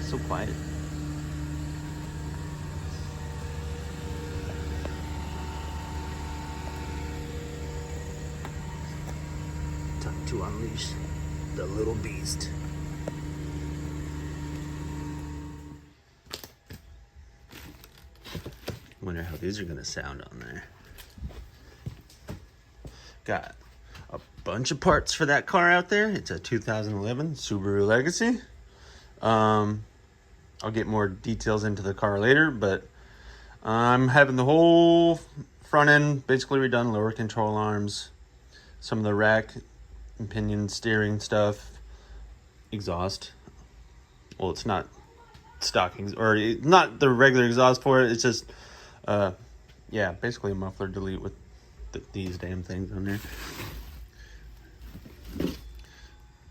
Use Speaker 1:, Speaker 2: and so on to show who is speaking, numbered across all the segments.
Speaker 1: So quiet. Time to unleash the little beast. Wonder how these are gonna sound on there. Got a bunch of parts for that car out there. It's a 2011 Subaru Legacy. I'll get more details into the car later, but I'm having the whole front end basically redone, lower control arms, some of the rack and pinion steering stuff, exhaust. Well, it's not stock, or not the regular exhaust for it. It's just, yeah, basically a muffler delete with these damn things on there.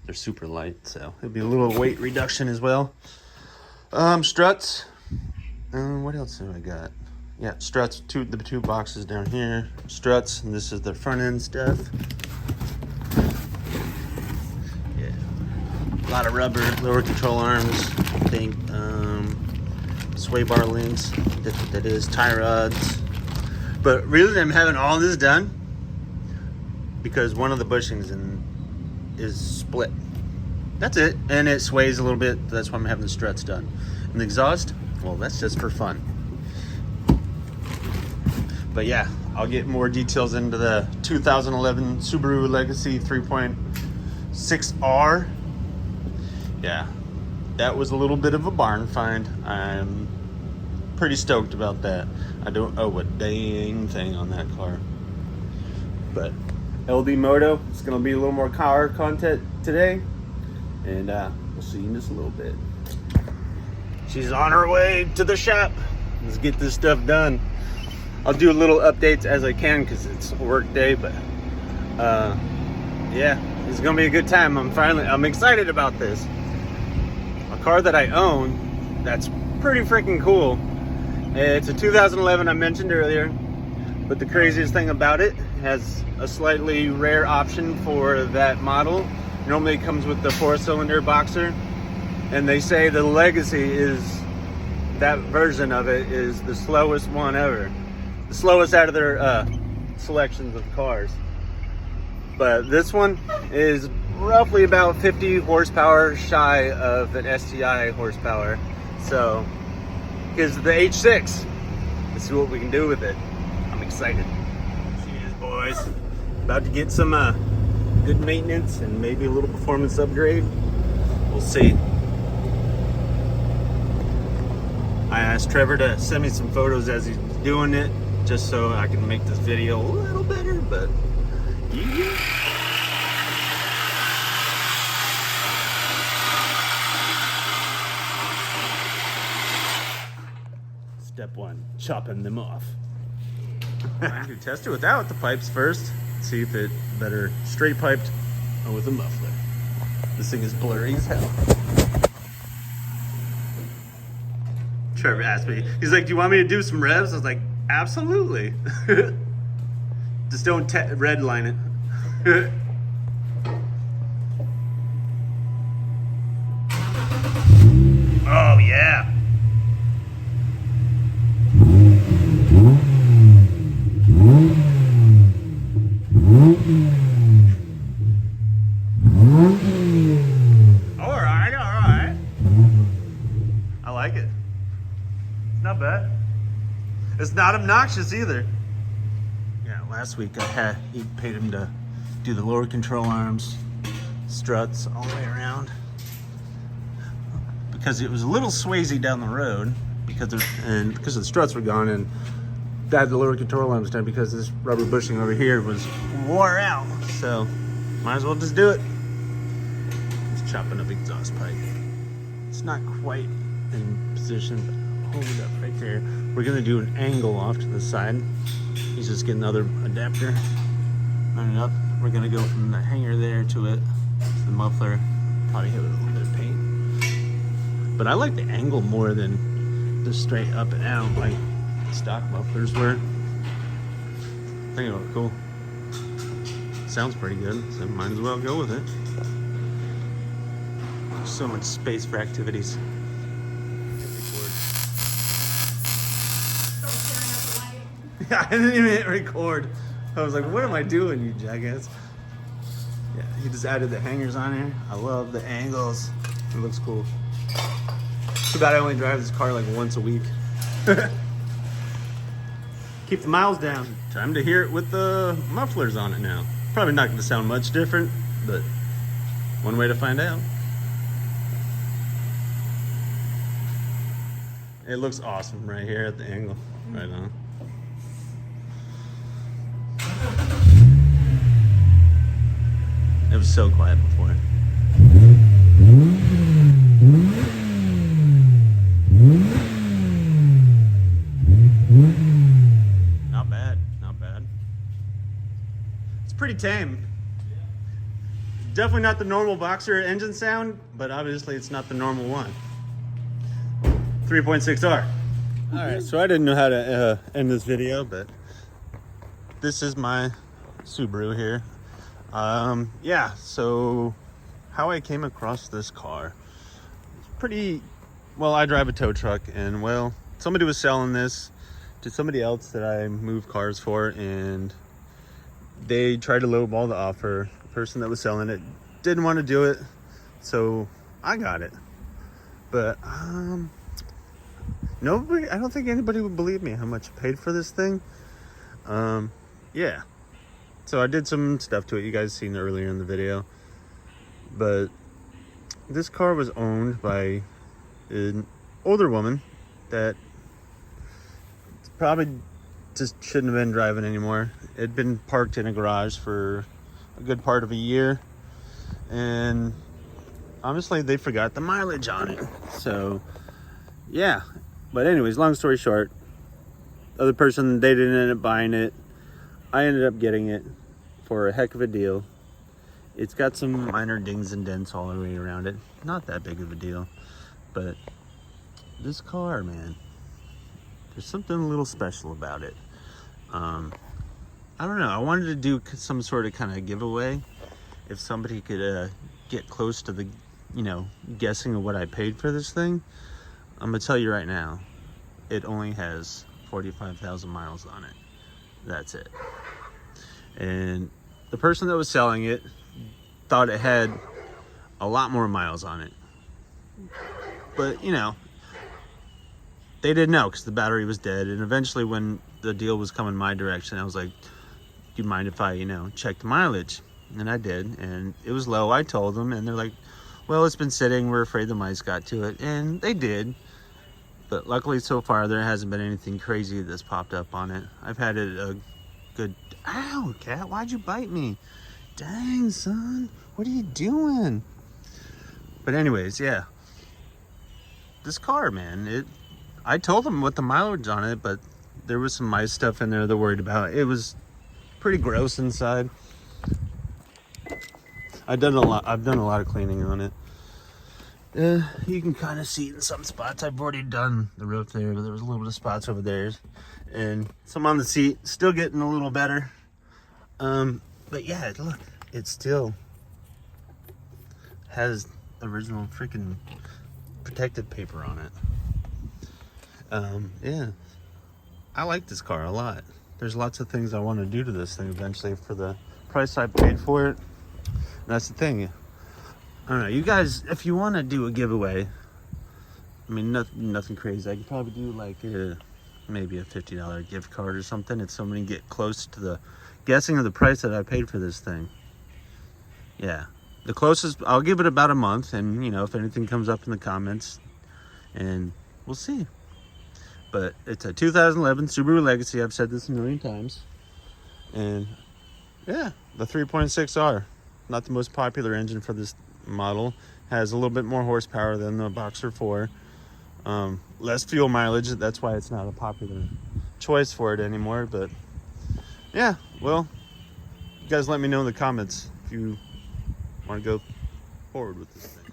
Speaker 1: They're super light, so it'll be a little weight reduction as well. Struts. What else have I got? Yeah, struts. The two boxes down here. Struts, and this is the front end stuff. Yeah, a lot of rubber, lower control arms. I think sway bar links. That's what that is. Tie rods. But really, I'm having all this done because one of the bushings is split. That's it, and it sways a little bit. That's why I'm having the struts done. And the exhaust, well, that's just for fun. But yeah, I'll get more details into the 2011 Subaru Legacy 3.6R. Yeah, that was a little bit of a barn find. I'm pretty stoked about that. I don't owe a dang thing on that car. But LD Moto, it's gonna be a little more car content today. And we'll see you in just a little bit. She's on her way to the shop. Let's get this stuff done. I'll do little updates as I can because it's a work day, but yeah, it's gonna be a good time. I'm excited about this. A car that I own that's pretty freaking cool. It's a 2011 I mentioned earlier, but the craziest thing about it has a slightly rare option for that model. Normally it comes with the 4-cylinder boxer, and they say the Legacy is, that version of it is the slowest one ever. The slowest out of their selections of cars. But this one is roughly about 50 horsepower shy of an STI horsepower. So, here's the H6. Let's see what we can do with it. I'm excited. Cheers, boys. About to get some good maintenance and maybe a little performance upgrade. We'll see. I asked Trevor to send me some photos as he's doing it, just so I can make this video a little better, but yeah. Step one, chopping them off. I'm gonna test it without the pipes first. See if it better straight piped or with a muffler. This thing is blurry as hell. Trevor asked me, he's like, do you want me to do some revs? I was like, absolutely. Just don't redline it. Oh yeah. All right. I like it. It's not bad. It's not obnoxious either. Yeah, last week he paid him to do the lower control arms, struts all the way around, because it was a little swazy down the road because the struts were gone, and had the lower control arms done because this rubber bushing over here was wore out. So might as well just do it. Just chopping up exhaust pipe. It's not quite in position, but hold it up right there. We're gonna do an angle off to the side. He's just getting another adapter. Line it up. We're gonna go from the hanger there to it, to the muffler. Probably hit it with a little bit of paint. But I like the angle more than just straight up and out like stock mufflers were. I think it looked cool. Sounds pretty good, so might as well go with it. So much space for activities. I didn't even hit record. I was like, what am I doing, you jackass? Yeah, he just added the hangers on here. I love the angles. It looks cool. Too bad I only drive this car like once a week. Keep the miles down. Time to hear it with the mufflers on it now. Probably not going to sound much different, but one way to find out. It looks awesome right here at the angle. Right on. It was so quiet before. Not bad, not bad. It's pretty tame. Definitely not the normal Boxer engine sound, but obviously it's not the normal one. 3.6R. Alright, so I didn't know how to end this video, but this is my Subaru here. Yeah, so how I came across this car. Pretty, well, I drive a tow truck, and well, somebody was selling this to somebody else that I move cars for, and they tried to lowball the offer. The person that was selling it didn't want to do it, so I got it. But nobody, I don't think anybody would believe me how much I paid for this thing. Yeah, so I did some stuff to it. You guys seen earlier in the video, but this car was owned by an older woman that probably just shouldn't have been driving anymore. It had been parked in a garage for a good part of a year, and honestly they forgot the mileage on it. So yeah, but anyways, long story short, the other person, they didn't end up buying it. I ended up getting it for a heck of a deal. It's got some minor dings and dents all the way around it. Not that big of a deal, but this car, man, there's something a little special about it. I don't know, I wanted to do some sort of kind of giveaway. If somebody could get close to the, you know, guessing of what I paid for this thing. I'm gonna tell you right now, it only has 45,000 miles on it. That's it. And the person that was selling it thought it had a lot more miles on it. But, you know, they didn't know because the battery was dead. And eventually when the deal was coming my direction, I was like, do you mind if I, you know, check the mileage? And I did, and it was low. I told them, and they're like, well, it's been sitting. We're afraid the mice got to it. And they did. But luckily so far, there hasn't been anything crazy that's popped up on it. I've had it a good... Ow, cat, why'd you bite me? Dang, son, what are you doing? But anyways, yeah. This car, man, I told them what the mileage on it, but there was some mice stuff in there they're worried about. It was pretty gross inside. I've done a lot of cleaning on it. You can kind of see it in some spots. I've already done the roof there, but there was a little bit of spots over there, and some on the seat. Still getting a little better. But yeah, look, it still has original freaking protective paper on it. Yeah, I like this car a lot. There's lots of things I want to do to this thing eventually for the price I paid for it. And that's the thing. I don't know, you guys, if you want to do a giveaway, I mean, nothing crazy. I could probably do like maybe a $50 gift card or something if somebody can get close to the guessing of the price that I paid for this thing. Yeah, the closest, I'll give it about a month, and you know, if anything comes up in the comments, and we'll see. But it's a 2011 Subaru Legacy. I've said this a million times. And yeah, the 3.6R, not the most popular engine for this model, has a little bit more horsepower than the Boxer 4. Less fuel mileage, that's why it's not a popular choice for it anymore. But yeah, well, you guys let me know in the comments if you want to go forward with this thing.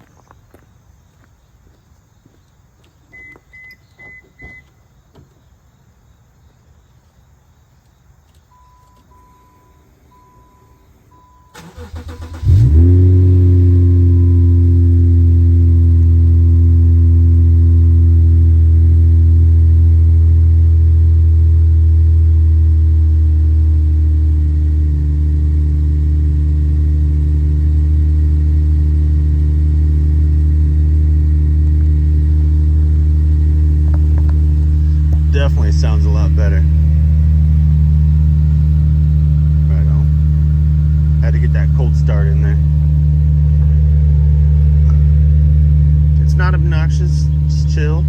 Speaker 1: get that cold start in there. It's not obnoxious, it's chill.